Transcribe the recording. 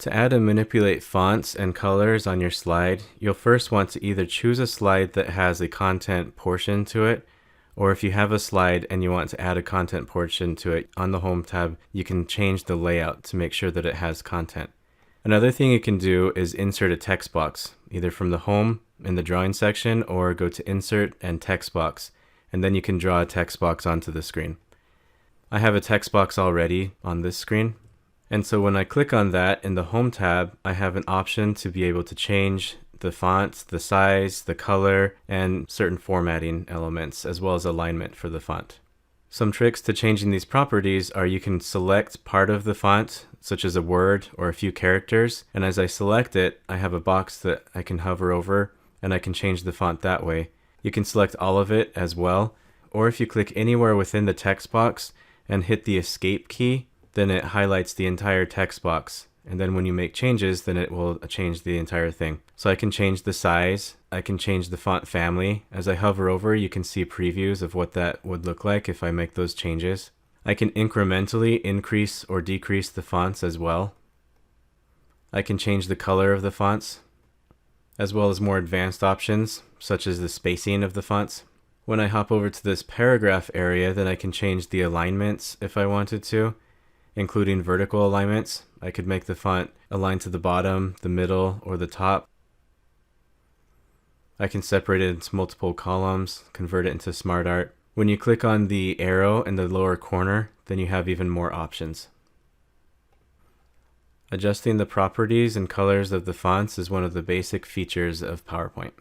To add and manipulate fonts and colors on your slide, you'll first want to either choose a slide that has a content portion to it, or if you have a slide and you want to add a content portion to it, on the Home tab, you can change the layout to make sure that it has content. Another thing you can do is insert a text box, either from the Home in the drawing section, or go to Insert and Text Box, and then you can draw a text box onto the screen. I have a text box already on this screen. And so when I click on that in the Home tab, I have an option to be able to change the font, the size, the color, and certain formatting elements, as well as alignment for the font. Some tricks to changing these properties are you can select part of the font, such as a word or a few characters, and as I select it, I have a box that I can hover over, and I can change the font that way. You can select all of it as well, or if you click anywhere within the text box and hit the Escape key, then it highlights the entire text box. And then when you make changes, then it will change the entire thing. So I can change the size, I can change the font family. As I hover over, you can see previews of what that would look like if I make those changes. I can incrementally increase or decrease the fonts as well. I can change the color of the fonts, as well as more advanced options, such as the spacing of the fonts. When I hop over to this paragraph area, then I can change the alignments if I wanted to, including vertical alignments. I could make the font align to the bottom, the middle, or the top. I can separate it into multiple columns, convert it into smart art. When you click on the arrow in the lower corner, then you have even more options. Adjusting the properties and colors of the fonts is one of the basic features of PowerPoint.